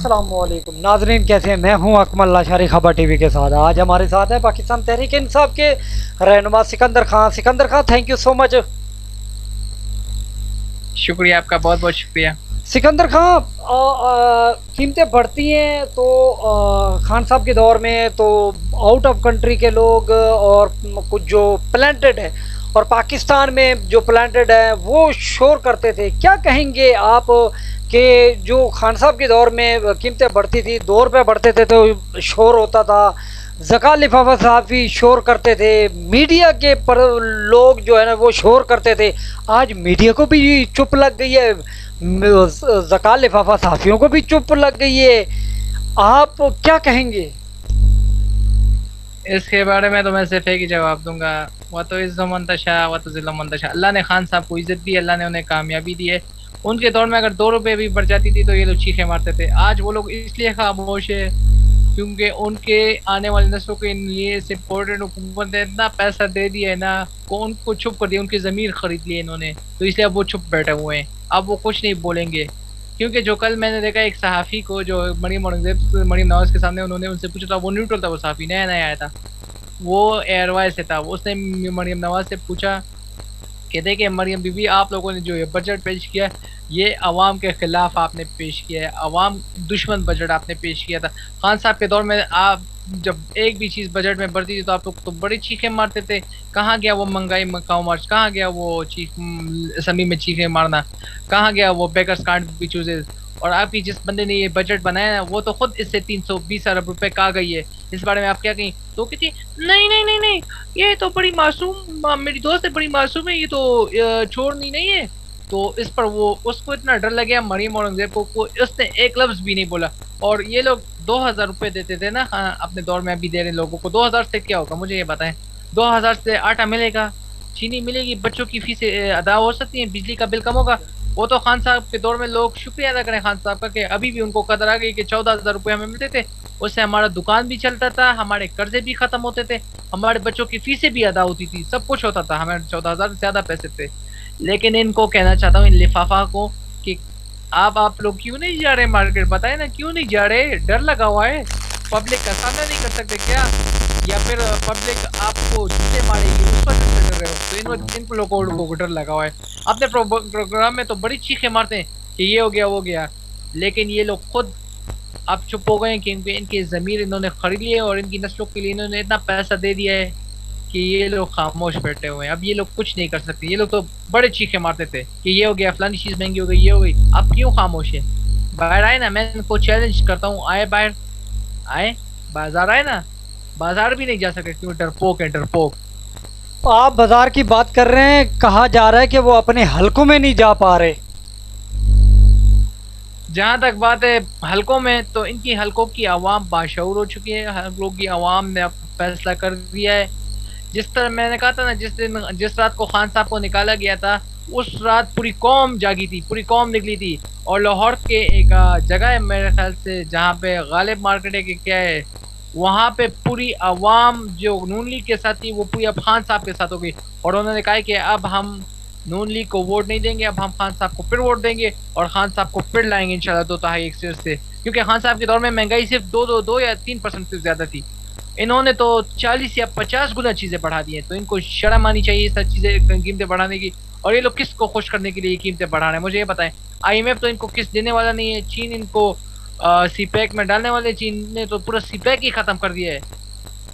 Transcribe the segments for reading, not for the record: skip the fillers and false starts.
अस्सलामुअलैकुम नाजरीन, कैसे हैं? मैं हूं अकमल लाशारी खबर टीवी के साथ। आज हमारे साथ है पाकिस्तान तहरीक इंसाफ के रहनुमा Sikandar Khan. Sikandar Khan, thank you so much. शुक्रिया आपका, बहुत बहुत शुक्रिया। सिकंदर खान, कीमतें बढ़ती हैं तो खान साहब के दौर में तो आउट ऑफ कंट्री के लोग और कुछ जो प्लांटेड है और पाकिस्तान में जो प्लांटेड है वो शोर करते थे। क्या कहेंगे आप कि जो खान साहब के दौर में कीमतें बढ़ती थी, 2 रुपये बढ़ते थे तो शोर होता था, ज़कात लिफाफा साफ़ी शोर करते थे, मीडिया के पर लोग जो है ना वो शोर करते थे। आज मीडिया को भी चुप लग गई है, ज़कात लिफाफा साफ़ियों को भी चुप लग गई है। आप क्या कहेंगे इसके बारे में? तो मैं सिर्फ एक ही जवाब दूंगा, वह तो इज़्ज़ो मंतशा व तो ज़िल्लो मंतशा। अल्लाह ने खान साहब को इज्जत दी, अल्लाह ने उन्हें कामयाबी दी है। उनके दौर में अगर 2 रुपए भी बढ़ जाती थी तो ये लोग चीखे मारते थे। आज वो लोग इसलिए खामोश है क्योंकि उनके आने वाली नस्लों के लिए इम्पोर्टेंट हुकूमत ने इतना पैसा दे दिया है ना, को उनको चुप कर दिया, उनकी ज़मीर खरीद ली इन्होंने, तो इसलिए अब वो चुप बैठे हुए हैं। अब वो कुछ नहीं बोलेंगे, क्योंकि जो कल मैंने देखा एक सहाफ़ी को, जो मरीम औरंगजेब मरीम नवाज के सामने उन्होंने उनसे पूछा था, वो न्यूट्रल था, वो सहाफ़ी नया नया आया था, वो एयरवाइज से था। उसने मरीम नवाज से पूछा कि देखिए मरीम बीबी, आप लोगों ने जो ये बजट पेश किया ये अवाम के ख़िलाफ़ आपने पेश किया है, अवाम दुश्मन बजट आपने पेश किया था। खान साहब के दौर में आप जब एक भी चीज़ बजट में बढ़ती थी तो आप लोग तो बड़ी चीखें मारते थे। कहाँ गया वो महंगाई मकाऊ मार्च, कहाँ गया वो असम्बली में चीखें मारना, कहाँ गया वो बेकर्स कांट बी चूजेज। और आपकी जिस बंदे ने ये बजट बनाया है वो तो खुद इससे 320 अरब रुपए का गई है। इस बारे में आप क्या कहें? तो कहती नहीं नहीं नहीं नहीं, ये तो बड़ी मासूम, मेरी दोस्त है, बड़ी मासूम है, ये तो छोड़नी नहीं है। तो इस पर वो, उसको इतना डर लग गया मरीम औरंगजेब को उसने एक लफ्ज भी नहीं बोला। और ये लोग 2000 रुपये देते थे ना, हाँ, अपने दौर में अभी दे रहे लोगों को। 2000 से क्या होगा मुझे ये बताएं? 2000 से आटा मिलेगा, चीनी मिलेगी, बच्चों की फीसें अदा हो सकती हैं, बिजली का बिल कम होगा। वो तो खान साहब के दौर में लोग शुक्रिया अदा करें खान साहब का कि अभी भी उनको कदर आ गई कि 14,000 रुपये हमें मिलते थे, उससे हमारा दुकान भी चलता था, हमारे कर्जे भी खत्म होते थे, हमारे बच्चों की फीसें भी अदा होती थी, सब कुछ होता था, हमें 14,000 से ज्यादा पैसे थे। लेकिन इनको कहना चाहता हूँ, इन लिफाफा को, कि आप लोग क्यों नहीं जा रहे मार्केट? बताए ना क्यों नहीं जा रहे? डर लगा हुआ है? पब्लिक का सामना नहीं कर सकते क्या? या फिर पब्लिक आपको जूते मारेगी उस पर डर रहे हो? तो इन लोगों को डर लगा हुआ है। अपने प्रोग्राम में तो बड़ी चीखें मारते हैं कि ये हो गया वो गया, लेकिन ये लोग खुद अब चुप हो गए हैं क्योंकि इनकी ज़मीर इन्होंने खरीद ली है और इनकी नस्लों के लिए इन्होंने इतना पैसा दे दिया है कि ये लोग खामोश बैठे हुए हैं। अब ये लोग कुछ नहीं कर सकते। ये लोग तो बड़े चीखे मारते थे कि ये हो गया, फलानी चीज़ महंगी हो गई, ये हो गई। अब क्यों खामोश है? बाहर आए ना, मैं इनको चैलेंज करता हूँ, आए बाहर, आए बाजार, आए ना, बाजार भी नहीं जा सकते। क्यों? डरपोक है, डरपोक। आप बाजार की बात कर रहे हैं, कहा जा रहा है कि वो अपने हलकों में नहीं जा पा रहे। जहाँ तक बात है हलकों में, तो इनकी हलकों की आवाम बाशऊर हो चुकी है। हलकों की आवाम ने अब फैसला कर दिया है। जिस तरह मैंने कहा था ना, जिस रात को खान साहब को निकाला गया था, उस रात पूरी कौम जागी थी, पूरी कौम निकली थी। और लाहौर के एक जगह है मेरे ख्याल से, जहाँ पे गालिब मार्केट है कि क्या है, वहाँ पे पूरी आवाम जो नून लीग के साथ थी वो पूरी अब खान साहब के साथ हो गई। और उन्होंने कहा कि अब हम नून लीग को वोट नहीं देंगे, अब हम खान साहब को फिर वोट देंगे और खान साहब को फिर लाएंगे इंशाल्लाह 2 तिहाई अक्सर से। क्योंकि खान साहब के दौर में महंगाई सिर्फ 2 या 3% से ज्यादा थी, इन्होंने तो 40 या 50 गुना चीजें बढ़ा दी हैं। तो इनको शर्म आनी चाहिए सब चीजें, कीमतें बढ़ाने की। और ये लोग किसको खुश करने के लिए ये कीमतें बढ़ा रहे हैं मुझे ये बताएं? IMF तो इनको किस देने वाला नहीं है, चीन इनको सीपैक में डालने वाले, चीन ने तो पूरा सीपैक ही खत्म कर दिया है।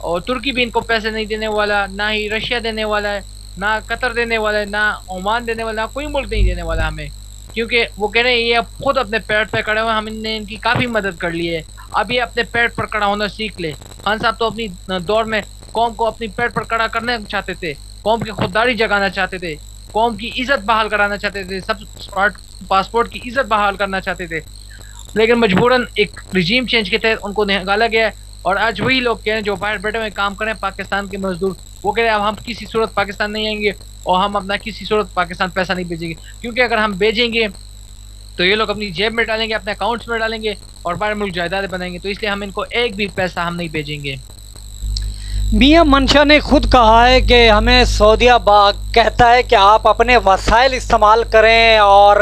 और तुर्की भी इनको पैसे नहीं देने वाला, ना ही रशिया देने वाला है, ना कतर देने वाला है, ना ओमान देने वाला, कोई मुल्क नहीं देने वाला हमें। क्योंकि वो कह रहे हैं ये अब खुद अपने पैर पे खड़े हुए, हमने इनकी काफ़ी मदद कर ली है, अब ये अपने पैर पर खड़ा होना सीख ले। खान साहब तो अपनी दौर में कौम को अपनी पैर पर खड़ा करना चाहते थे, कौम की खुददारी जगाना चाहते थे, कौम की इज्जत बहाल कराना चाहते थे, सब पासपोर्ट की इज्जत बहाल करना चाहते थे। लेकिन मजबूरन एक रिजीम चेंज के तहत उनको निकाला गया है। और आज वही लोग कह रहे हैं जो बाहर बैठे हुए काम करें, पाकिस्तान के मजदूर, वो कह रहे हैं अब हम किसी सूरत पाकिस्तान नहीं आएंगे और हम अपना किसी सूरत पाकिस्तान पैसा नहीं भेजेंगे। क्योंकि अगर हम भेजेंगे तो ये लोग अपनी जेब में डालेंगे, अपने अकाउंट्स में डालेंगे और बाहर मुल्क जायदाद बनाएंगे। तो इसलिए हम इनको एक भी पैसा हम नहीं भेजेंगे। मियां मंशा ने खुद कहा है कि हमें सऊदीया बाग कहता है कि आप अपने वसाइल इस्तेमाल करें और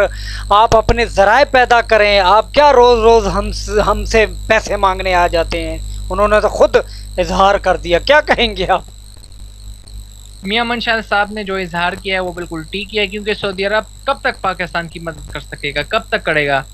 आप अपने ज़राए पैदा करें, आप क्या रोज़ रोज़ हमसे पैसे मांगने आ जाते हैं। उन्होंने तो खुद इजहार कर दिया, क्या कहेंगे आप? मियां मंशा साहब ने जो इजहार किया है वो बिल्कुल ठीक किया है, क्योंकि सऊदी अरब कब तक पाकिस्तान की मदद कर सकेगा, कब तक करेगा।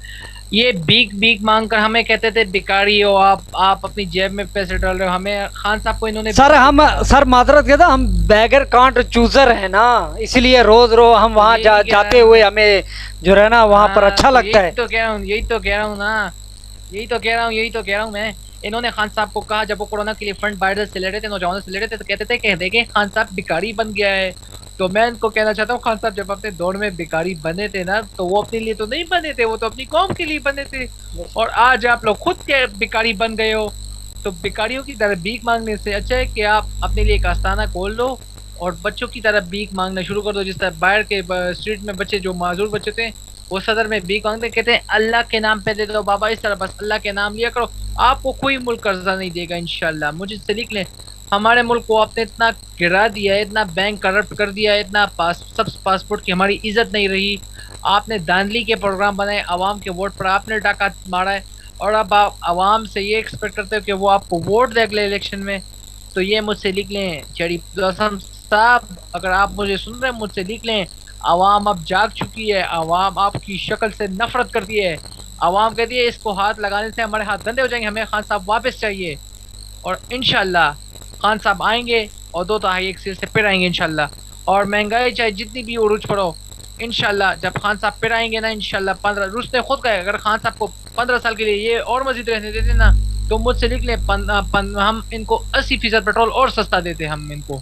ये भीख भीख मांग कर हमें कहते थे भिखारी हो आप अपनी जेब में पैसे डाल रहे हो। हमें खान साहब को इन्होंने सर माजरत कहता, हम बैगर कांट चूजर है ना, इसलिए रोज हम वहाँ जाते हुए हमें जो है ना वहाँ पर अच्छा लगता है। तो कह रहा हूँ, यही तो कह रहा हूँ ना, यही तो कह रहा हूँ मैं। इन्होंने खान साहब को कहा, जब वो कोरोना के लिए फंड बाहर से ले रहे थे, नौजवानों से ले रहे थे, तो कहते थे कह देंगे खान साहब भिखारी बन गया है। तो मैं इनको कहना चाहता हूँ, खान साहब जब अपने दौर में भिखारी बने थे ना, तो वो अपने लिए तो नहीं बने थे, वो तो अपनी कौम के लिए बने थे। और आज आप लोग खुद के भिखारी बन गए हो। तो भिखारियों की तरह भीख मांगने से अच्छा है कि आप अपने लिए एक आस्थाना खोल लो और बच्चों की तरह भीख मांगना शुरू कर दो। जिस तरह बाहर के स्ट्रीट में बच्चे, जो माजूर बच्चे थे, वो सदर में भीख मांगते, कहते हैं अल्लाह के नाम पे दे दो बाबा, इस तरह बस अल्लाह के नाम लिया करो, आपको कोई मुल्क कर्जा नहीं देगा इंशाल्लाह। मुझे से लिख लें, हमारे मुल्क को आपने इतना गिरा दिया है, इतना बैंक करप्ट कर दिया है, इतना सब पासपोर्ट की हमारी इज्जत नहीं रही। आपने धांधली के प्रोग्राम बनाए, आवाम के वोट पर आपने डाका मारा है, और अब आप आवाम से ये एक्सपेक्ट करते हो कि वो आपको वोट दे अगले इलेक्शन में। तो ये मुझसे लिख लें चेरी ब्लॉसम साहब, अगर आप मुझे सुन रहे हैं मुझसे लिख लें, आवाम अब जाग चुकी है, आवाम आपकी शक्ल से नफरत करती है। आवाम कहती है इसको हाथ लगाने से हमारे हाथ गंदे हो जाएंगे, हमें खान साहब वापस चाहिए। और इंशाल्लाह खान साहब आएंगे और 2 तिहाई एक सिर से फिर आएंगे इंशाल्लाह। और महंगाई चाहे जितनी भी उरूज पर हो, इंशाल्लाह जब खान साहब फिर आएंगे ना, इंशाल्लाह 15 रूस ने खुद कहा, अगर खान साहब को 15 साल के लिए ये और मजीद रहने देते ना, तो मुझसे लिख लें हम इनको 80% पेट्रोल और सस्ता देते, हम इनको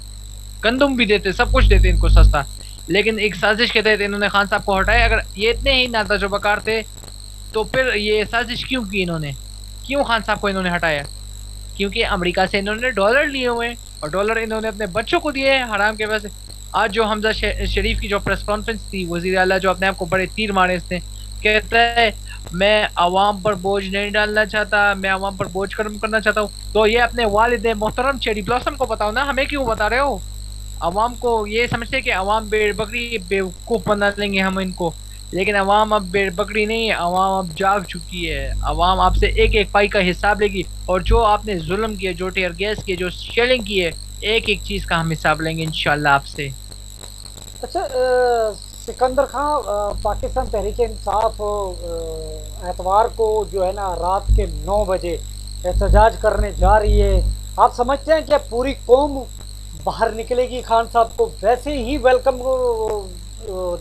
गंदम भी देते, सब कुछ देते इनको सस्ता। लेकिन एक साजिश के तहत इन्होंने खान साहब को हटाया। अगर ये इतने ही नातजुर्बाकार थे तो फिर ये साजिश क्यों की इन्होंने, क्यों खान साहब को इन्होंने हटाया? क्योंकि अमेरिका से इन्होंने डॉलर लिए हुए हैं, और डॉलर इन्होंने अपने बच्चों को दिए हैं हराम के पैसे। आज जो हमजा शरीफ की जो प्रेस कॉन्फ्रेंस थी, वजीर आला जो अपने आप को बड़े तीर मारे इसने, कहता है मैं आवाम पर बोझ नहीं डालना चाहता, मैं आवाम पर बोझ कम करना चाहता हूँ। तो ये अपने वालिद मोहतरम चेरी ब्लॉसम को बताओ ना, हमें क्यों बता रहे हो? आवाम को ये समझते कि आवाम भेड़ बकरी बेवकूफ़ बना लेंगे हम इनको, लेकिन आवाम अब भेड़ बकरी नहीं है, आवाम अब जाग चुकी है। आवाम आपसे एक एक पाई का हिसाब लेगी, और जो आपने जुल्म किए, जो टेयर गैस किए, जो शेलिंग की है, एक एक चीज़ का हम हिसाब लेंगे इंशाल्लाह आपसे। अच्छा सिकंदर खां, पाकिस्तान तहरीक इंसाफ एतवार को जो है ना रात के 9 बजे एहतजाज करने जा रही है। आप समझते हैं कि पूरी कौम बाहर निकलेगी, खान साहब को वैसे ही वेलकम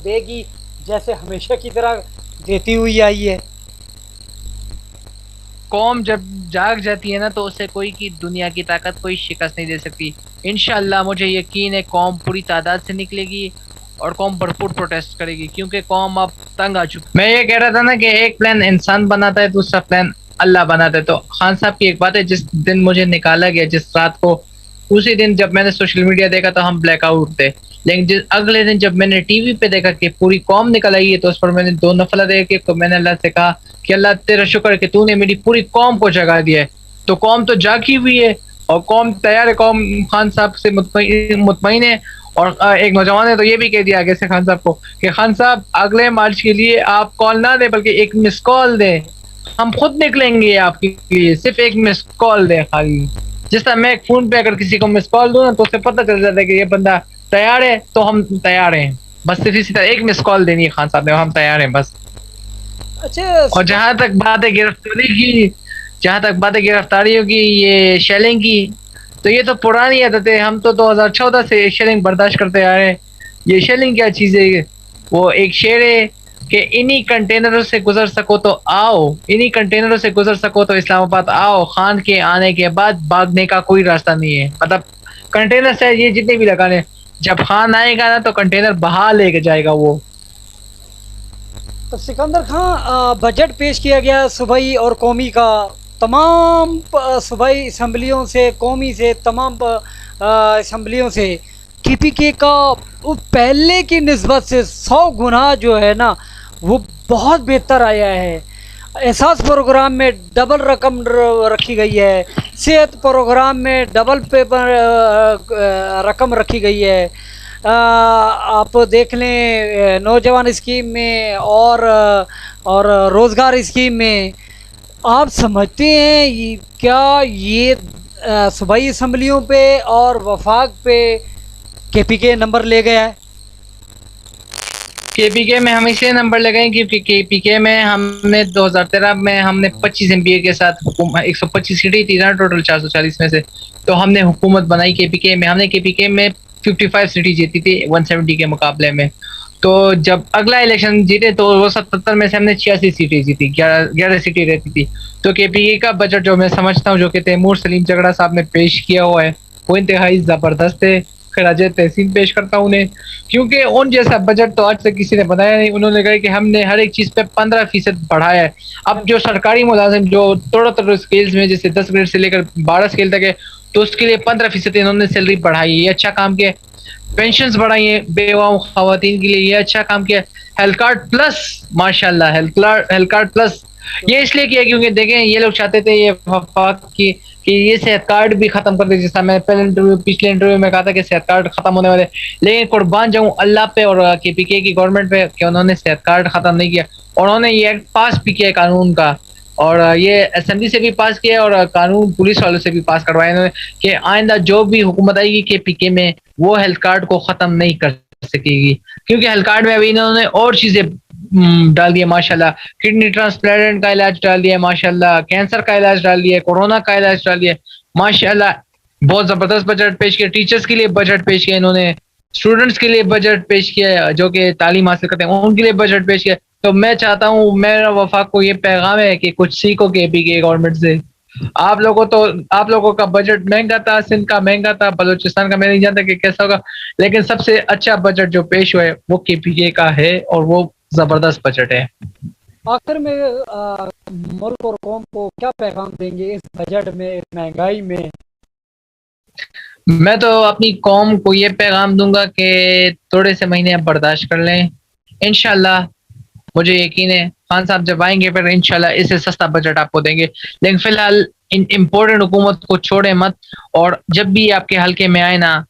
देगी जैसे हमेशा की तरह देती हुई आई है? कौम जब जाग जाती है ना, तो उसे कोई की दुनिया की ताकत कोई शिकस्त नहीं दे सकती। इंशाल्लाह मुझे यकीन है कौम पूरी तादाद से निकलेगी और कौम भरपूर प्रोटेस्ट करेगी, क्योंकि कौम अब तंग आ चुकी। मैं ये कह रहा था ना कि एक प्लान इंसान बनाता है, दूसरा प्लान अल्लाह बनाता है। तो खान साहब की एक बात है, जिस दिन मुझे निकाला गया, जिस रात को, उसी दिन जब मैंने सोशल मीडिया देखा तो हम ब्लैकआउट थे, लेकिन जिस अगले दिन जब मैंने टीवी पे देखा कि पूरी कौम निकल आई है, तो उस पर मैंने 2 नफल दे के, तो मैंने अल्लाह से कहा कि अल्लाह तेरा शुक्र कि तूने मेरी पूरी कौम को जगा दिया है। तो कौम तो जागी हुई है और कौम तैयार है, कौम खान साहब से मुतमईन है। और एक नौजवान ने तो ये भी कह दिया आगे से खान साहब को कि खान साहब अगले मार्च के लिए आप कॉल ना दें, बल्कि एक मिस कॉल दें, हम खुद निकलेंगे आपके लिए, सिर्फ एक मिस कॉल दें खाली। जिस तरह मैं एक फोन पे अगर किसी को मिस कॉल दूं ना, तो उससे पता चल जाता है कि ये बंदा तैयार है, तो हम तैयार हैं। बस सिर्फ इसी तरह एक मिस कॉल देनी है खान साहब ने, हम तैयार हैं बस। अच्छा, और जहां तक बात है गिरफ्तारियों की, ये शेलिंग की, तो ये तो पुरानी आदत है। हम तो 2014 से शेलिंग बर्दाश्त करते आ रहे हैं। ये शेलिंग क्या चीज है? वो एक शेर है कि इन्हीं कंटेनरों से गुजर सको तो आओ, इन्हीं कंटेनरों से गुजर सको तो इस्लामाबाद आओ, खान के आने के बाद भागने का कोई रास्ता नहीं है। मतलब कंटेनर से ये जितने भी लगाने, जब खान आएगा ना तो कंटेनर बहा लेके जाएगा वो। तो सिकंदर खां, बजट पेश किया गया सूबाई और कौमी का, तमाम सूबाई असम्बलियों से, कौमी से, तमाम असम्बलियों से KPK का वो पहले की निस्बत से 100 गुना जो है ना वो बहुत बेहतर आया है। एहसास प्रोग्राम में डबल रकम रखी गई है, सेहत प्रोग्राम में डबल पेपर रकम रखी गई है। आप देख लें नौजवान स्कीम में और रोज़गार स्कीम में। आप समझते हैं क्या ये सूबाई असम्बलियों पे और वफाक पे केपीके नंबर ले गया है? केपीके में हम इसलिए नंबर लगाए क्योंकि केपीके में हमने 2013 में हमने 25 एमपीए के साथ 125 सीटें थी ना टोटल 440 में से, तो हमने हुकूमत बनाई केपीके में। हमने केपीके में 55 सीटें जीती थी 170 के मुकाबले में। तो जब अगला इलेक्शन जीते तो वो 77 में से हमने 86 सीटें जीती, 11 सीटें रहती थी। तो केपीके का बजट जो मैं समझता हूँ जो कि तैमूर सलीम झगड़ा साहब ने पेश किया हुआ है वो इंतहाई जबरदस्त है। खराजे तहसीन पेश करता हूँ उन्हें, क्योंकि उन जैसा बजट तो आज तक किसी ने बनाया नहीं। उन्होंने कहा कि हमने हर एक चीज पे 15% बढ़ाया है। अब जो सरकारी मुलाजिम जो थोड़ा स्केल्स में जैसे 10 ग्रेड से लेकर 12 स्केल तक है, तो उसके लिए 15% इन्होंने सैलरी बढ़ाई है, ये अच्छा काम किया। पेंशन बढ़ाई है बेवाओं खवातीन के लिए, ये अच्छा काम किया। हेल्थ कार्ड प्लस, माशाल्लाह हेल्थ कार्ड प्लस ये इसलिए किया क्योंकि देखें ये लोग चाहते थे ये वफाक की कि ये सेहत कार्ड भी खत्म कर दे, जैसा मैं पिछले इंटरव्यू में कहा था कि सेहत कार्ड खत्म होने वाले। लेकिन कुर्बान जाऊं अल्लाह पे और केपीके की गवर्नमेंट पे कि उन्होंने सेहत कार्ड खत्म नहीं किया और उन्होंने ये एक्ट पास भी किया कानून का, और ये असेंबली से भी पास किया और कानून पुलिस वालों से भी पास करवाया इन्होंने कि आइंदा जो भी हुकूमत आएगी केपीके में वो हेल्थ कार्ड को खत्म नहीं कर सकेगी, क्योंकि हेल्थ कार्ड में अभी इन्होंने और चीजें डाल दिया माशाल्लाह। किडनी ट्रांसप्लांट का इलाज डाल दिया माशाल्लाह, कैंसर का इलाज डाल दिया, कोरोना का इलाज डाल दिया माशाल्लाह। बहुत जबरदस्त बजट पेश किया। टीचर्स के लिए बजट पेश किया इन्होंने, स्टूडेंट्स के लिए बजट पेश किया जो कि तालीम हासिल करते हैं उनके लिए बजट पेश किया। तो मैं चाहता हूँ, मेरा वफाक को ये पैगाम है कि कुछ सीखो केपीके गवर्नमेंट से। आप लोगों का बजट महंगा था, सिंध का महंगा था, बलूचिस्तान का मैं नहीं जानता कि कैसा होगा, लेकिन सबसे अच्छा बजट जो पेश हुआ है वो केपीके का है और वो जबरदस्त बजट है। आखिर में मुल्क और कौम को क्या पैगाम देंगे इस बजट में, इस महंगाई में? मैं तो अपनी कौम को ये पैगाम दूंगा कि थोड़े से महीने आप बर्दाश्त कर लें, इंशाल्लाह मुझे यकीन है खान साहब जब आएंगे फिर इंशाल्लाह इससे सस्ता बजट आपको देंगे। लेकिन फिलहाल इन इम्पोर्टेंट हुकूमत को छोड़े मत, और जब भी आपके हल्के में आए ना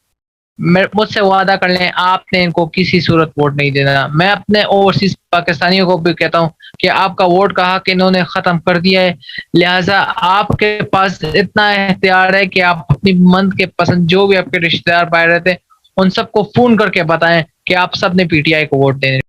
मुझसे वादा कर लें आपने इनको किसी सूरत वोट नहीं देना। मैं अपने ओवरसीज पाकिस्तानियों को भी कहता हूँ कि आपका वोट का हक इन्होंने खत्म कर दिया है, लिहाजा आपके पास इतना इख्तियार है कि आप अपनी मन के पसंद जो भी आपके रिश्तेदार पाए रहते हैं उन सबको फोन करके बताएं कि आप सब ने पीटीआई को वोट देने